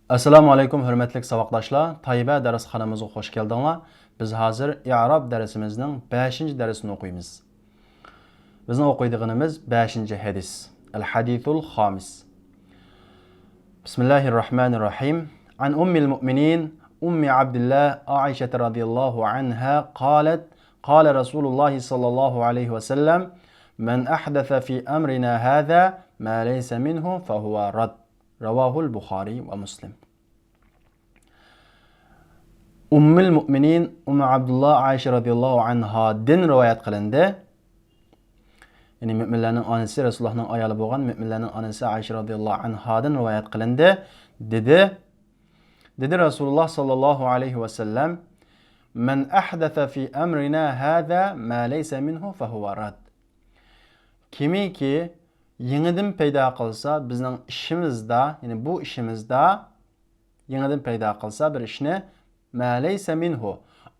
Assalomu alaykum hurmatli saboqdoshlar. Tayba darsxonamizga xush keldinglar. Biz hozir i'rob darsimizning 5-darsini o'qiymiz. Bizning o'qiydiganimiz 5-hadis. Al-hadithul khamis. Bismillahirrahmanirrahim. An ummil mu'minin ummi Abdullah Aisha radhiyallahu anha qalat qala Rasulullah sallallahu alayhi wa sallam man ahdatha fi amrina hadha ma laysa minhu fa huwa rad. Ravahul Buxoriy va Muslim. Ummul mu'minin Ummu Abdullah Aisha radhiyallohu anha din rivoyat qilindi. Ya'ni mu'minlarning onasi Rasulullohning ayoli bo'lgan mu'minlarning onasi Aisha radhiyallohu anhadan rivoyat qilindi. Dedi Rasululloh sallallohu alayhi va sallam man ahdatha fi amrina hadha ma laysa minhu fa huwa rad. Kimiki yangidan paydo qilsa bizning ishimizda, ya'ni bu ishimizda yangidan paydo qilsa bir ishni ma laysa minhu,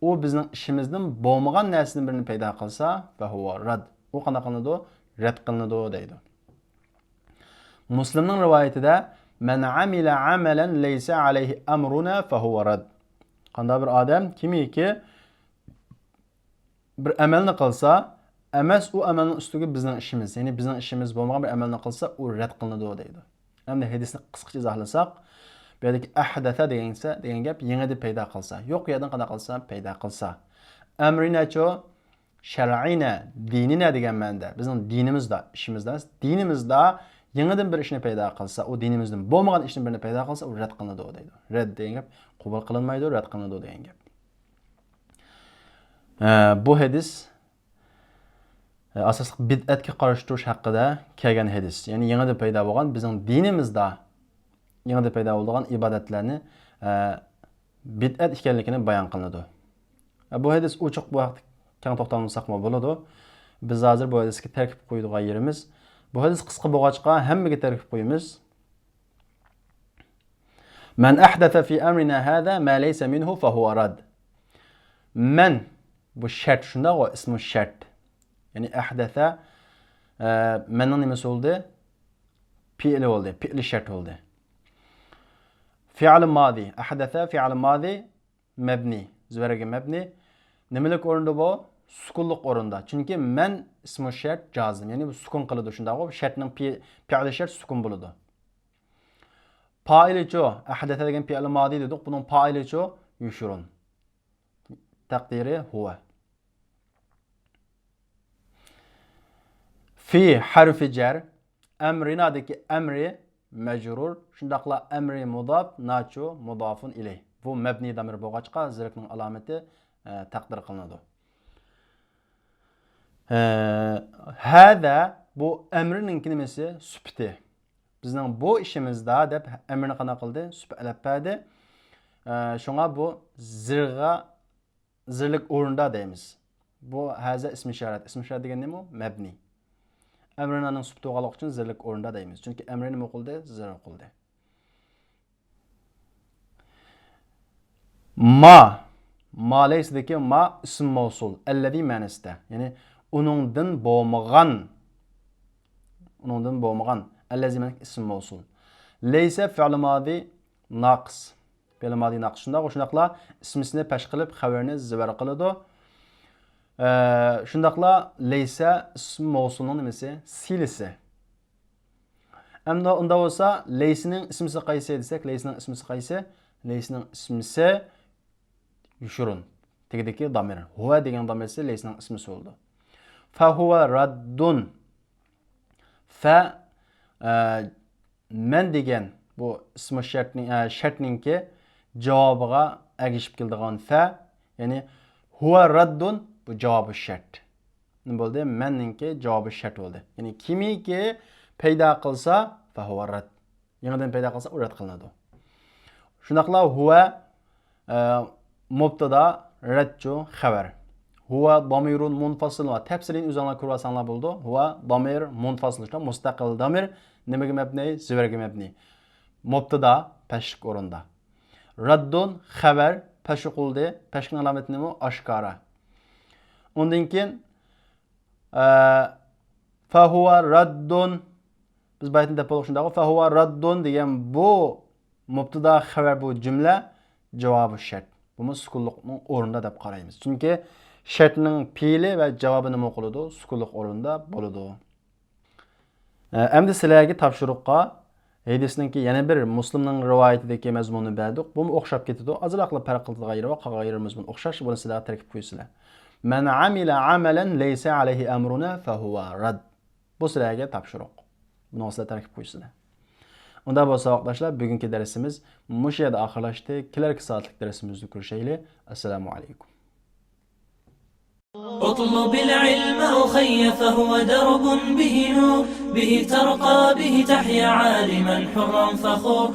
u bizning ishimizdan bo'lmagan narsadan birini paydo qilsa fa huwa rad. U qanday qilinadi? Rad qilinadi deydi. Muslimning rivoyatida man amila amalan laysa alayhi amruna fa huwa rad. Qanday bir odam kimiki bir amalni qilsa emas u amalning ustiga bizning ishimiz, ya'ni bizning ishimiz bo'lmagan bir amalni qilsa u rad qilinadi deydi. Endi hadisni qisqacha izohlasak, bu yerdagi ahdatha degan gap yangi paydo qilsa, yo'q yerdan qanday qilsa paydo qilsa. Amrinacho shar'ina dinina degan ma'noda, bizning dinimizda, ishimizda, dinimizda yangidan bir ishni paydo qilsa, u dinimizdan bo'lmagan ishni birini paydo qilsa, u rad qilinadi deydi. Rad degan gap qabul qilinmaydi, rad qilinadi degan gap. Bu hadis asosli bid'atga qarshi turish haqida kelgan hadis. Ya'ni yangidan paydo bo'lgan bizning dinimizda yangidan paydo bo'lgan ibodatlarni bid'at ekanligini bayon qilinadi. Bu hadis ochiq, bu haqda keng to'xtalmasak bo'ladi. Biz hozir bu hadisga tarkib qo'yadigan yerimiz. Bu hadis qisqa bo'lg'achqa hammaga tarkib qo'yamiz. Man ahdatha fi amrina hada ma laysa minhu fa huwa rad. Man bu shart, shunda o ismi shart. Yani ahdatha manning nimasi bo'ldi? Fi'li bo'ldi, fi'li shart bo'ldi. Fi'l madi, ahdatha fi'l madi mabni, zivaraga mabni. Nimalik o'rinda bu? Sukunlik o'rinda. Chunki man ismi shart jazm, ya'ni bu sukun qiladi shunda o shartning fi'li shart sukun bo'ladi. Fa'ilicho, ahdatha degan fi'l madi dedik, buning fa'ilicho yushrun. Taqdiri huwa. Fi harfi jar, amrinadaki amri majrur, shundaqla amri mudaf, nacho mudafun ilayh. Bu mabni damir bo'lg'achqa zirkning alomati taqdir qilinadi. Hada bu amrining nimasi? Sufti. Bizning bu ishimizda deb amrni qana qildi? Sufalab berdi. Shunga bu zirlik o'rinda deymiz. Bu haza ismi ishorat. Ismi ishorat degan nima? Mabni. Amrinaning sufti bo'lganlik uchun zirlik o'rinda deymiz. Chunki amri nima qildi? Zir qildi. Ma laysidagi ma ism mavsul, allazi ma'nosida. Ya'ni uningdan bo'lmagan, allazi ma'nosi ism mavsul. Laysa fi'l madi naqs. Fi'l madi naqs. Shundaqla ismisini pesh qilib xabarni zibar qiladi. Shundaqla laysa ism mavsulning nimasi? Silisi. Endi unda bo'lsa laysining ismisi qaysi desak, laysining ismisi qaysi? Laysining ismisi yushrun. Tegidagi damir. Huwa degan damirsi laysining ismisi bo'ldi. Fa huwa raddun. Fa man degan bu ismi shartningki javobiga agishib keladigan fa, ya'ni huwa raddun bu javobi shart. Nima bo'ldi? Manningki javobi shart bo'ldi. Ya'ni kimiki paydo qilsa fa huwa rad. Yangidan paydo qilsa u rad qilinadi. Shundaqla huwa mubtada, radchu xabar. Huwa damirun munfasil va tafsilini o'zingizlar ko'rib olsanglar bo'ldi. Huwa damir munfasil, mustaqil damir. Nimaga mabni? Zivarga mabni. Mubtada pashq o'rinda. Raddun xabar pashq qildi. Pashqning alomati nima? Oshkora. Undan keyin fa huwa raddun, biz baytni deb bo'ldik shunda. Fa huwa raddun degan bu Mubtada xabar bu cümle, cevabı şart. Bunu sukunluqning o'rnida deb qaraymiz. Chunki shartning fe'li va javobi nima qiladi? Sukunluq o'rnida bo'ladi. Endi sizlarga topshiriqqa hadisninki yana bir Muslimning rivoyatidagi mazmunni berdik. Bu o'xshab ketadi. Azroqli farq qiladigan yeri va qolgan yerimiz buni o'xshash, buni sizlar tarkib qo'ysizlar. Man amila amalan laysa alayhi amruna fa huwa rad. Bu sizlarga topshiriq. Buni sizlar tarkib qo'ysizlar. Unda bo'lsa vaqtdoshlar, bugungi darsimiz mush yerda oxirlashdi. Kelarki soatlik darsimizda ko'rishaylik. Assalomu alaykum. اطلب العلم أخي فهو درب به نور به ترقى به تحيا عالما حرا فخور